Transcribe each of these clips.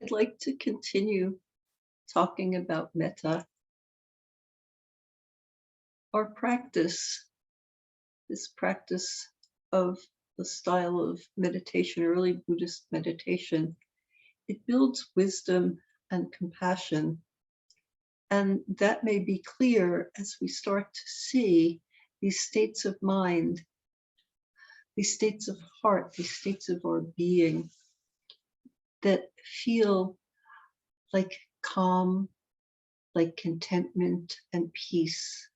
I'd like to continue talking about metta, our practice, this practice of the style of meditation, early Buddhist meditation. It builds wisdom and compassion. And that may be clear as we start to see these states of mind, these states of heart, these states of our being that feel like calm, like contentment and peace.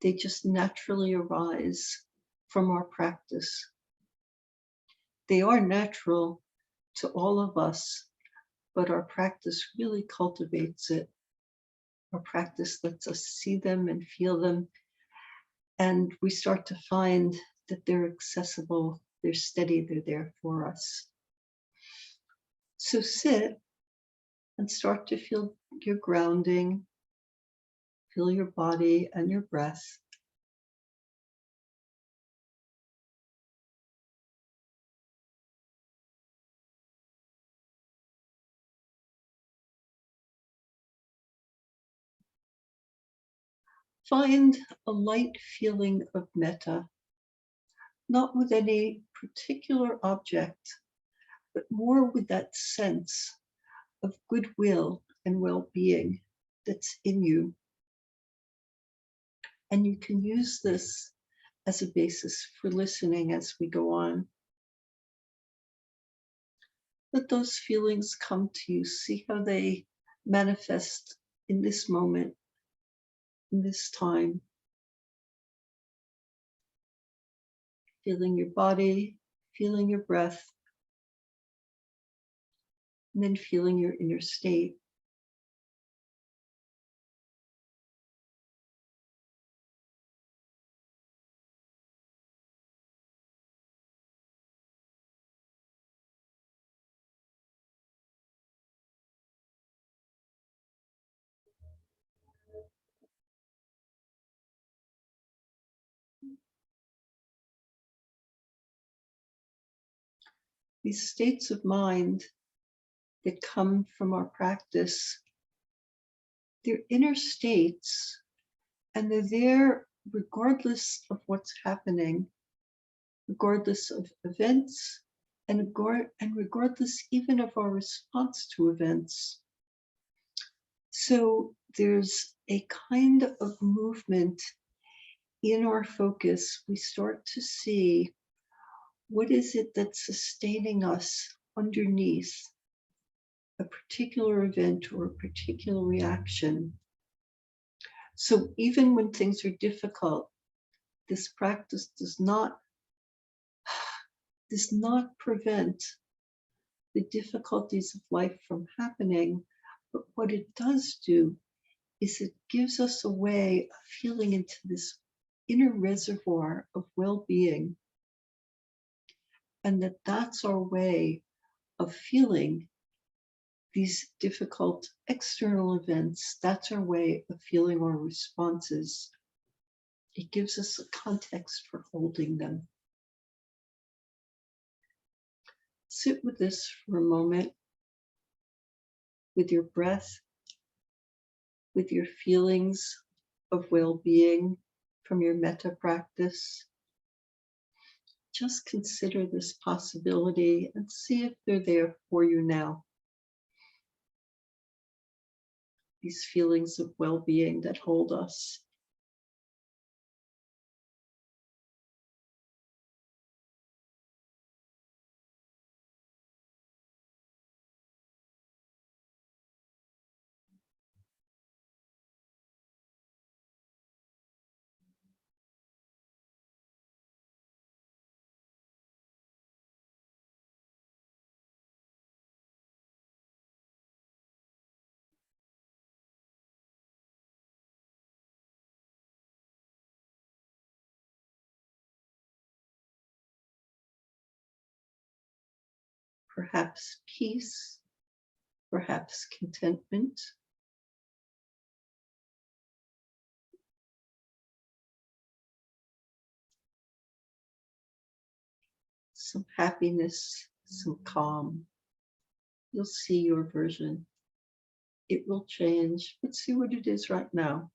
They just naturally arise from our practice. They are natural to all of us, but our practice really cultivates it. Our practice lets us see them and feel them, and we start to find that they're accessible, they're steady, they're there for us. So sit and start to feel your grounding, feel your body and your breath. Find a light feeling of metta, not with any particular object, but more with that sense of goodwill and well-being that's in you. And you can use this as a basis for listening as we go on. Let those feelings come to you. See how they manifest in this moment, in this time. Feeling your body, feeling your breath, and then feeling your inner state. These states of mind that come from our practice, they're inner states, and they're there regardless of what's happening, regardless of events, and regardless even of our response to events. So there's a kind of movement in our focus. We start to see what is it that's sustaining us underneath a particular event or a particular reaction. So even when things are difficult, this practice does not prevent the difficulties of life from happening, but what it does do is it gives us a way of feeling into this inner reservoir of well-being, and that's our way of feeling these difficult external events. That's our way of feeling our responses. It gives us a context for holding them. Sit with this for a moment, with your breath, with your feelings of well-being from your metta practice. Just consider this possibility and see if they're there for you now. These feelings of well-being that hold us. Perhaps peace, perhaps contentment. Some happiness, some calm. you'll see your version. It will change, but see what it is right now.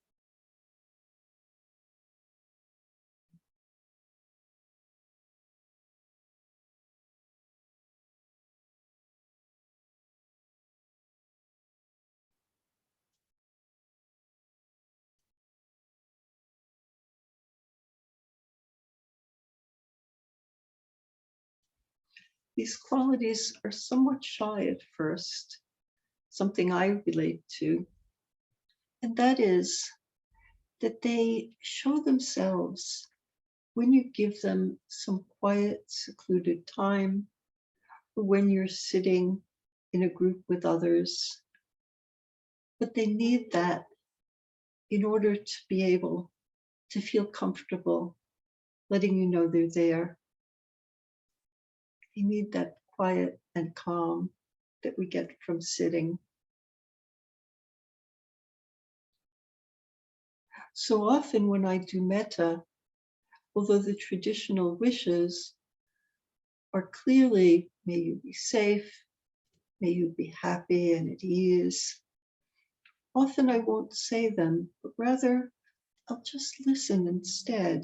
These qualities are somewhat shy at first, something I relate to, and that is that they show themselves when you give them some quiet, secluded time, or when you're sitting in a group with others. But they need that in order to be able to feel comfortable, letting you know they're there. They need that quiet and calm that we get from sitting. So often when I do metta, although the traditional wishes are clearly, may you be safe, may you be happy and at ease, often I won't say them, but rather I'll just listen instead.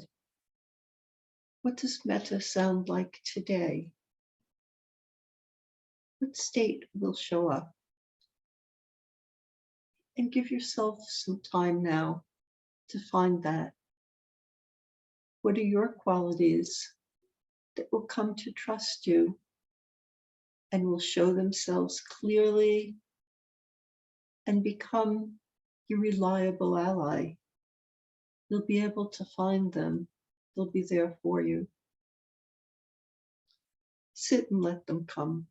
What does metta sound like today? What state will show up? And give yourself some time now to find that. What are your qualities that will come to trust you and will show themselves clearly and become your reliable ally? You'll be able to find them. They'll be there for you. Sit and let them come.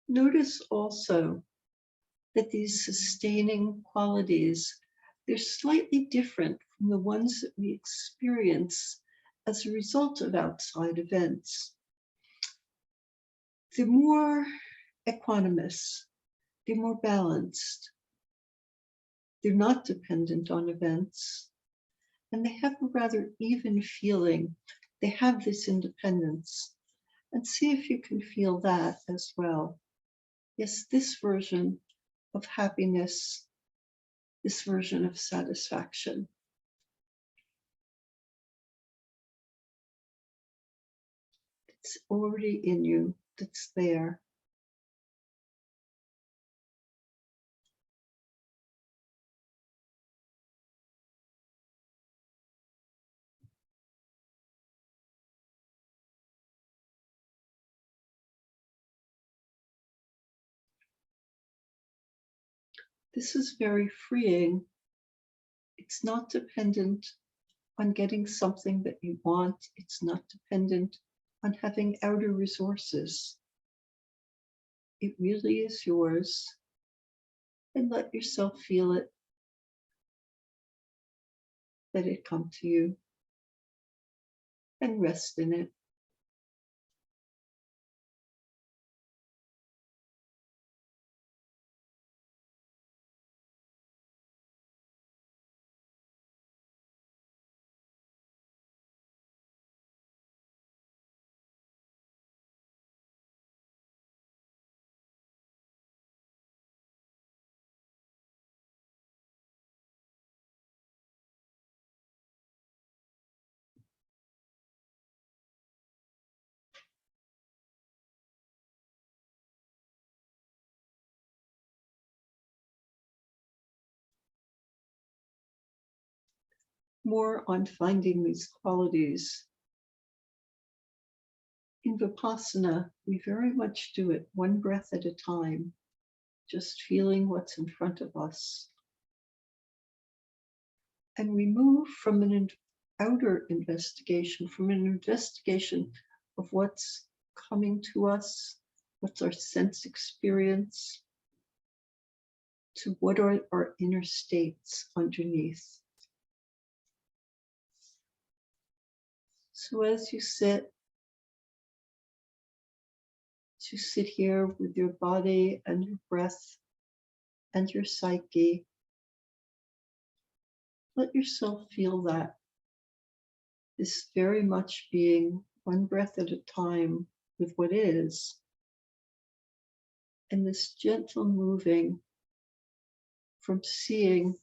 Notice also that these sustaining qualities, they're slightly different from the ones that we experience as a result of outside events. They're more equanimous, they're more balanced, they're not dependent on events, and they have a rather even feeling. They have this independence. And see if you can feel that as well. Yes, this version of happiness, this version of satisfaction. It's already in you, that's there. This is very freeing. It's not dependent on getting something that you want. It's not dependent on having outer resources. It really is yours. And let yourself feel it. Let it come to you. And rest in it. more on finding these qualities. In Vipassana, we very much do it one breath at a time, just feeling what's in front of us. And we move from an outer investigation, from an investigation of what's coming to us, what's our sense experience, to what are our inner states underneath. So as you sit here with your body and your breath and your psyche, let yourself feel that this very much being one breath at a time with what is, and this gentle moving from seeing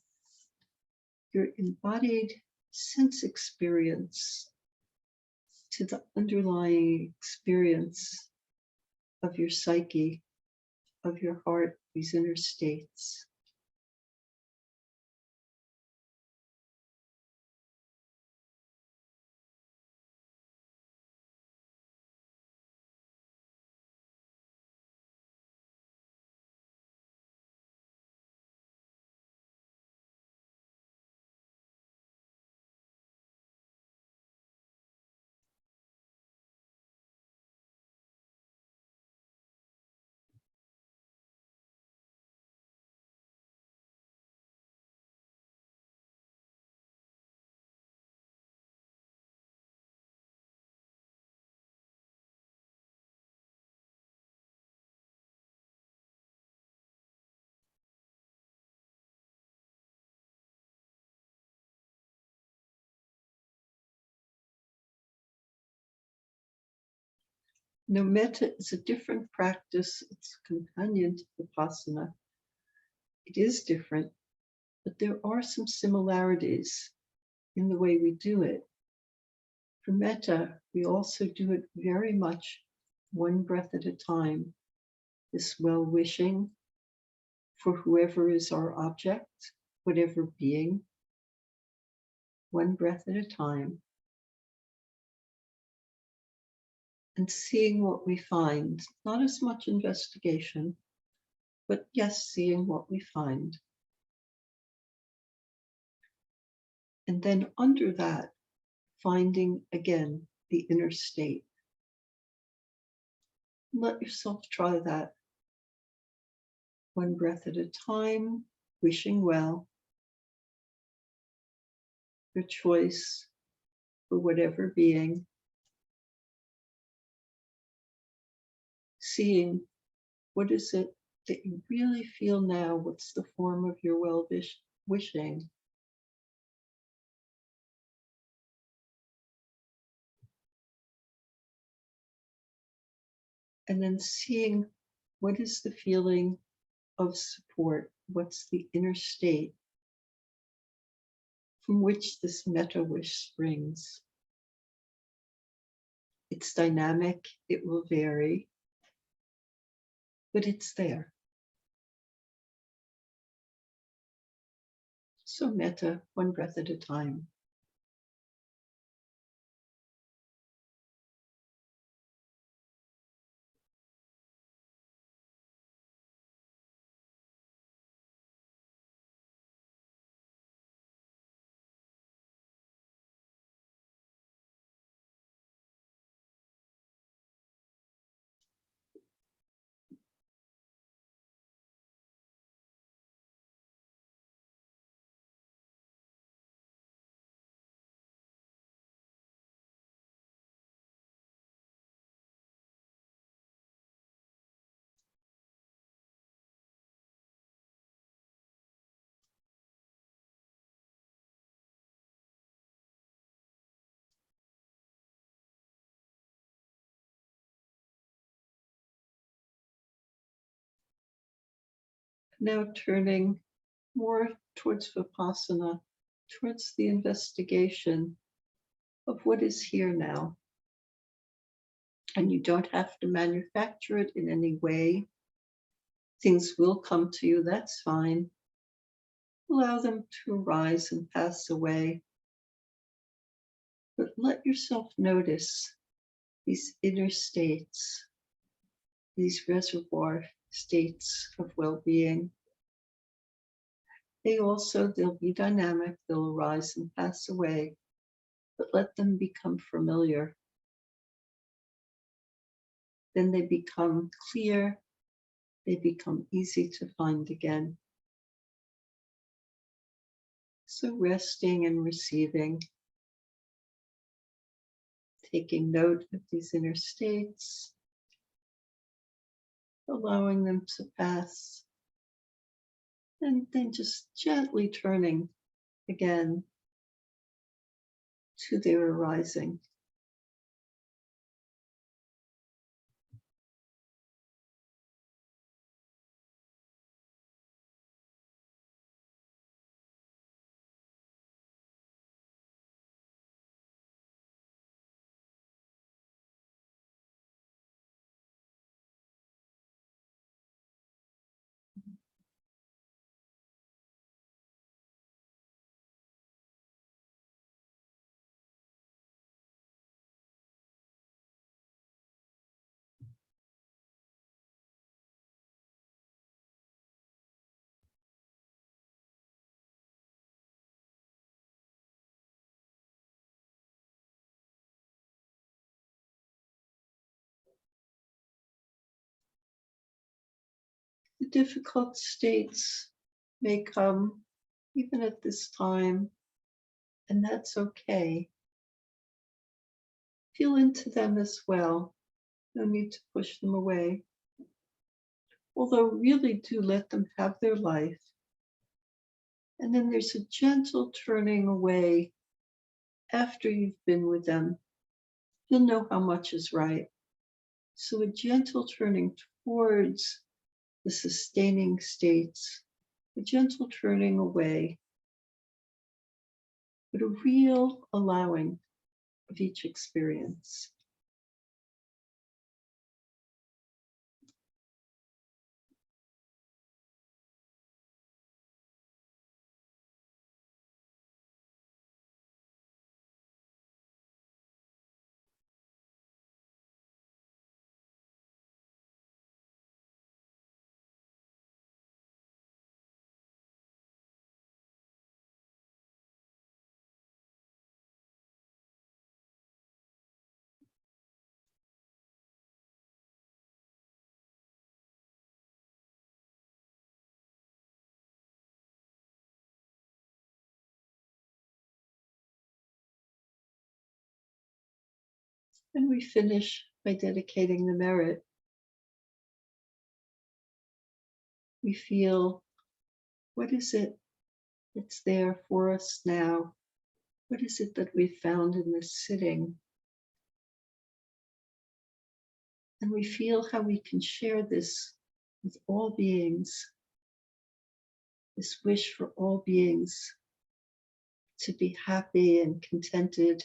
your embodied sense experience to the underlying experience of your psyche, of your heart, these inner states. Now, metta is a different practice. It's a companion to Vipassana. It is different, but there are some similarities in the way we do it. For metta, we also do it very much one breath at a time, this well-wishing for whoever is our object, whatever being, one breath at a time, and seeing what we find, not as much investigation, but yes, seeing what we find. And then under that, finding again the inner state. Let yourself try that one breath at a time, wishing well, your choice for whatever being, seeing what is it that you really feel now, what's the form of your well-wishing. And then seeing what is the feeling of support, what's the inner state from which this metta wish springs. It's dynamic, it will vary, but it's there. So metta, one breath at a time. Now turning more towards Vipassana, towards the investigation of what is here now. And you don't have to manufacture it in any way. Things will come to you, that's fine. Allow them to arise and pass away. Let yourself notice these inner states, these reservoir states of well-being. They'll be dynamic, they'll arise and pass away, but let them become familiar. Then they become clear, they become easy to find again. So resting and receiving, taking note of these inner states, allowing them to pass, and then just gently turning again to their arising. The difficult states may come even at this time, and that's okay. Feel into them as well. No need to push them away. Although really do let them have their life. And then there's a gentle turning away after you've been with them. You'll know how much is right. So a gentle turning towards the sustaining states, a gentle turning away, but a real allowing of each experience. And we finish by dedicating the merit. We feel, what is it that's there for us now? What is it that we found in this sitting? And we feel how we can share this with all beings, this wish for all beings to be happy and contented,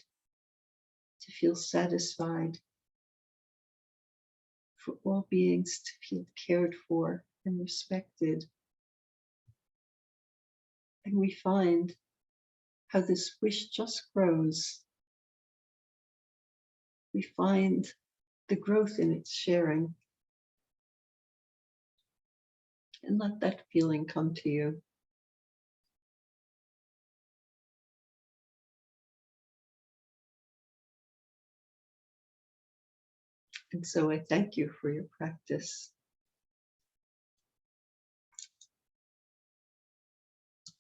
to feel satisfied, for all beings to feel cared for and respected. And we find how this wish just grows. We find the growth in its sharing. And let that feeling come to you. And so I thank you for your practice.